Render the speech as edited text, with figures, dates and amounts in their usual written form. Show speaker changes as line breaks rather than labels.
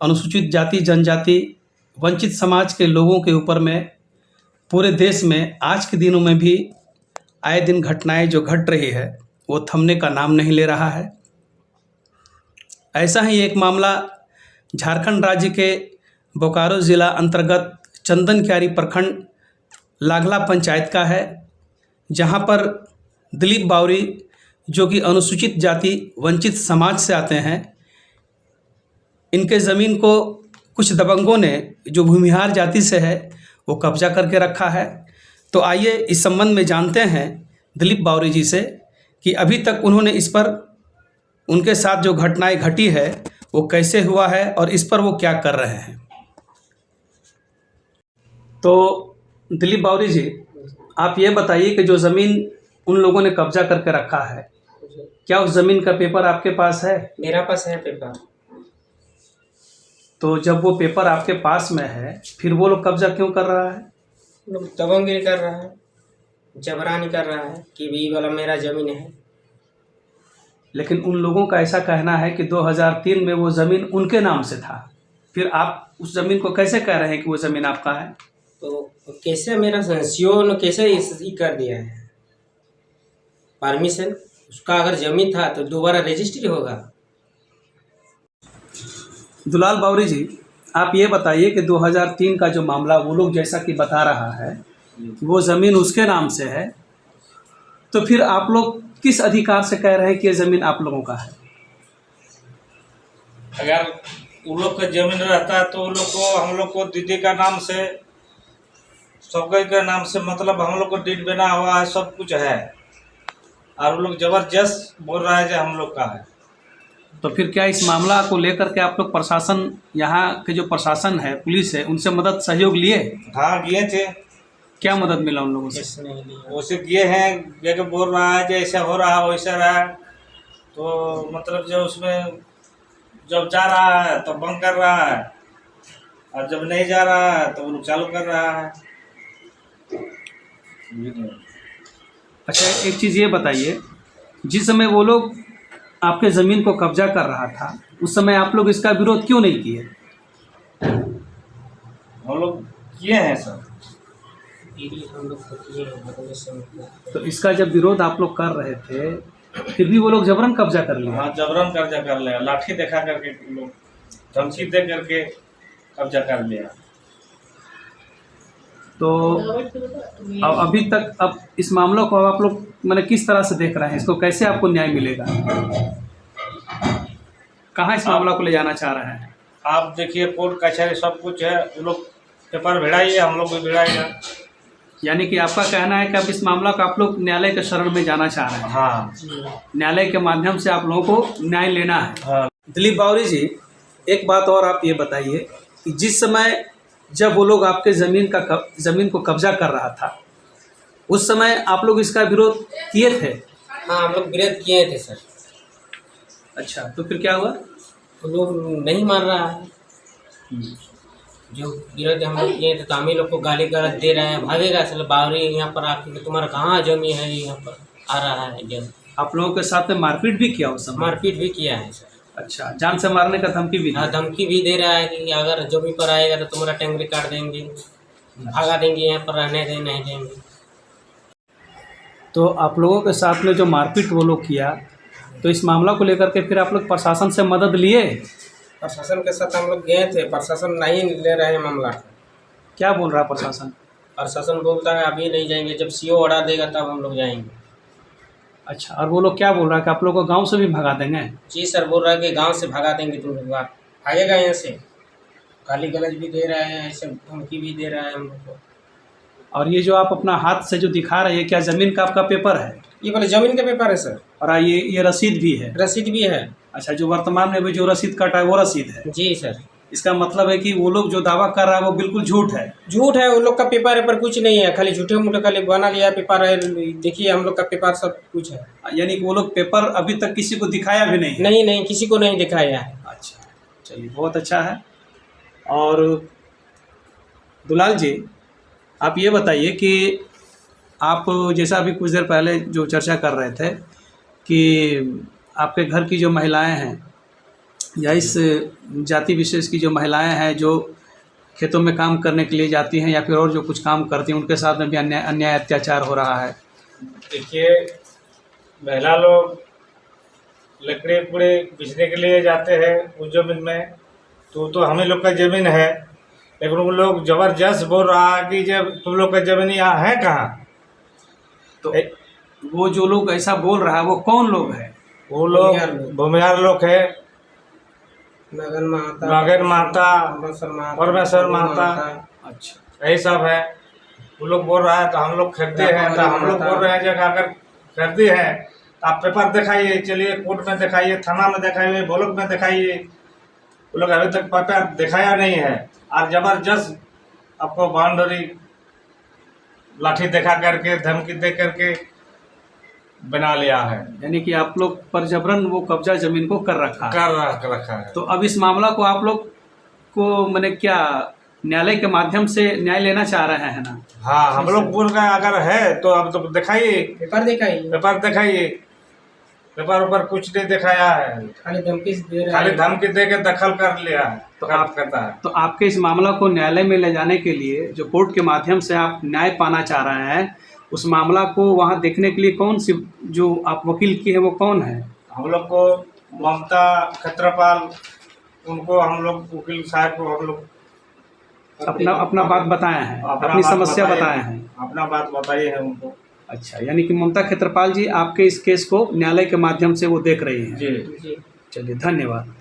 अनुसूचित जाति जनजाति वंचित समाज के लोगों के ऊपर में पूरे देश में आज के दिनों में भी आए दिन घटनाएं जो घट रही है वो थमने का नाम नहीं ले रहा है। ऐसा ही एक मामला झारखंड राज्य के बोकारो ज़िला अंतर्गत चंदनक्यारी प्रखंड लागला पंचायत का है, जहां पर दिलीप बावरी जो कि अनुसूचित जाति वंचित समाज से आते हैं, इनके ज़मीन को कुछ दबंगों ने जो भूमिहार जाति से है वो कब्जा करके रखा है। तो आइए इस संबंध में जानते हैं दिलीप बावरी जी से कि अभी तक उन्होंने इस पर उनके साथ जो घटनाएं घटी है वो कैसे हुआ है और इस पर वो क्या कर रहे हैं। तो दिलीप बावरी जी, आप ये बताइए कि जो ज़मीन उन लोगों ने कब्जा करके रखा है, क्या उस ज़मीन का पेपर आपके पास है?
मेरा पास है पेपर।
तो जब वो पेपर आपके पास में है, फिर वो लोग कब्जा क्यों कर रहा है?
लोग दबंगगिरी कर रहा है, जबरानी कर रहा है कि ये वाला मेरा ज़मीन है।
लेकिन उन लोगों का ऐसा कहना है कि 2003 में वो ज़मीन उनके नाम से था, फिर आप उस ज़मीन को कैसे कह रहे हैं कि वो ज़मीन आपका है?
तो कैसे मेरा सीओ ने कैसे ये कर दिया है परमिशन? उसका अगर ज़मीन था तो दोबारा रजिस्ट्री होगा।
दुलाल बावरी जी, आप ये बताइए कि 2003 का जो मामला वो लोग जैसा कि बता रहा है कि वो ज़मीन उसके नाम से है, तो फिर आप लोग किस अधिकार से कह रहे हैं कि ये ज़मीन आप लोगों का है?
अगर उन लोग का ज़मीन रहता तो उन लोग को हम लोग को दीदी का नाम से सबके के नाम से मतलब हम लोग को डीड बना हुआ है, सब कुछ है, और उन लोग ज़बरदस्त बोल रहा है जो हम लोग का है।
तो फिर क्या इस मामला को लेकर के आप लोग प्रशासन, यहाँ के जो प्रशासन है, पुलिस है, उनसे मदद सहयोग लिए?
हाँ, दिए थे।
क्या मदद मिला उन लोगों से?
वैसे दिए हैं, जगह बोल रहा है जो ऐसा हो रहा है वैसा रहा है, तो मतलब जो उसमें जब जा रहा है तो बंद कर रहा है, और जब नहीं जा रहा है तो वो लोग चालू कर रहा है।
अच्छा, एक चीज़ ये बताइए, जिस समय वो लोग आपके ज़मीन को कब्जा कर रहा था उस समय आप लोग इसका विरोध क्यों नहीं किए?
हम लोग किए हैं सर।
तो इसका जब विरोध आप लोग कर रहे थे फिर भी वो लोग जबरन कब्जा कर लिया?
हाँ, जबरन कब्जा कर लिया, लाठी दिखा करके लोग धमकी दे करके कब्जा कर लिया। तो अब अभी तक अब इस मामलों को आप लोग मैंने किस तरह से देख रहे हैं, इसको कैसे आपको न्याय मिलेगा? कहाँ इस मामला को ले जाना चाह रहे हैं? आप देखिए, कोर्ट कचहरी सब कुछ है, वो लोग पेपर भिड़ाइए, हम लोग भी भिड़ाएगा।
यानी कि आपका कहना है कि अब इस मामला को आप लोग न्यायालय के शरण में जाना चाह रहे हैं?
हाँ,
न्यायालय के माध्यम से आप लोगों को न्याय लेना है।
हाँ।
दिलीप बावरी जी, एक बात और आप ये बताइए कि जिस समय जब वो लोग आपके ज़मीन को कब्जा कर रहा था उस समय आप लोग इसका विरोध किए थे?
हाँ, हम लोग विरोध किए थे सर।
अच्छा, तो फिर क्या हुआ?
वो लोग नहीं मान रहा है। जो विरोध हम लोग किए थे तो हम ही लोग को गाली गलौज दे रहे हैं, भागेगा सर बावरी यहाँ पर आके, तुम्हारा कहाँ जमीन है, यहाँ पर आ रहा है जब।
आप लोगों के साथ में मारपीट भी किया उस समय?
मारपीट भी किया है सर।
अच्छा, जान से मारने का धमकी भी दी?
हाँ, धमकी भी दे रहा है कि अगर जमीन पर आएगा तो तुम्हारा टंगरी काट देंगे, भगा देंगे, यहाँ पर रहने नहीं देंगे।
तो आप लोगों के साथ में जो मारपीट वो लोग किया, तो इस मामला को लेकर के फिर आप लोग प्रशासन से मदद लिए?
प्रशासन के साथ हम लोग गए थे, प्रशासन नहीं ले रहे हैं मामला।
क्या बोल रहा है प्रशासन?
प्रशासन बोलता है अभी नहीं जाएंगे, जब सीओ ऑर्डर देगा तब हम लोग जाएंगे।
अच्छा, और वो लोग क्या बोल रहा है कि आप लोग को गांव से भी भगा देंगे?
जी सर, बोल रहा है कि गांव से भगा देंगे, तुम लोग भागेगा यहाँ से। गाली गलौज भी दे रहा है, ऐसे धमकी भी दे रहा है हम लोग को।
और ये जो आप अपना हाथ से जो दिखा रहे हैं, क्या ज़मीन का आपका पेपर है?
ये बोले ज़मीन का पेपर है सर।
और ये रसीद भी है?
रसीद भी है।
अच्छा, जो वर्तमान में भी जो रसीद कटा है वो रसीद है?
जी सर।
इसका मतलब है कि वो लोग जो दावा कर रहा है वो बिल्कुल झूठ है?
झूठ है, वो लोग का पेपर है पर कुछ नहीं है, खाली झूठे मूठे खाली बना लिया पेपर है। देखिए हम लोग का पेपर सब कुछ है।
यानी कि वो लोग पेपर अभी तक किसी को दिखाया भी नहीं है?
नहीं, किसी को नहीं दिखाया है।
अच्छा, चलिए, बहुत अच्छा है। और दुलाल जी, आप ये बताइए कि आप जैसा अभी कुछ देर पहले जो चर्चा कर रहे थे कि आपके घर की जो महिलाएं हैं या इस जाति विशेष की जो महिलाएं हैं जो खेतों में काम करने के लिए जाती हैं या फिर और जो कुछ काम करती हैं उनके साथ में भी अन्याय अत्याचार हो रहा है?
देखिए, महिला लोग लकड़ी उकड़ी बेचने के लिए जाते हैं उस जमीन में, तो हम ही लोग का ज़मीन है, लेकिन वो लोग ज़बरदस्त बोल रहा है कि जब तुम लोग का ज़मीन यहाँ है कहाँ।
तो वो जो लोग ऐसा बोल रहा है वो कौन लोग हैं?
वो लोग भूमिहार लोग है,
नगन माता,
परमेश्वर माता,
अच्छा,
यही सब है। वो लोग बोल रहा है तो हम लोग खरीदे हैं, तो हम लोग बोल रहे हैं जब अगर खरीदे हैं तो आप पेपर दिखाइए, चलिए कोर्ट में दिखाइए, थाना में दिखाइए, ब्लॉक में दिखाइए। वो लोग अभी तक पेपर दिखाया नहीं है और जबरदस्त आपको बाउंड्री लाठी दिखा करके, धमकी दे करके बना लिया है।
यानी कि आप लोग पर जबरन वो कब्जा जमीन को कर रखा है। तो अब इस मामला को आप लोग को मैंने क्या न्यायालय के माध्यम से न्याय लेना चाह रहे हैं ना?
हाँ, हम लोग बोल रहे हैं अगर है तो अब तो दिखाइए,
पेपर दिखाइए।
पेपर ऊपर कुछ नहीं दिखाया है,
खाली धमकी दे रहा
खाली
है।
धमकी दे के दखल कर लिया है।
तो
आप करता है
तो आपके इस मामला को न्यायालय में ले जाने के लिए जो कोर्ट के माध्यम से आप न्याय पाना चाह रहे हैं, उस मामला को वहाँ देखने के लिए कौन सी जो आप वकील की है वो कौन है?
हम लोग को ममता क्षेत्रपाल, उनको हम लोग वकील साहब को हम लोग
अपना बात बताए हैं, अपनी समस्या बताए हैं,
अपना बात बताइए है उनको।
अच्छा, यानी कि ममता क्षेत्रपाल जी आपके इस केस को न्यायालय के माध्यम से वो देख रही हैं।
जी।
चलिए, धन्यवाद।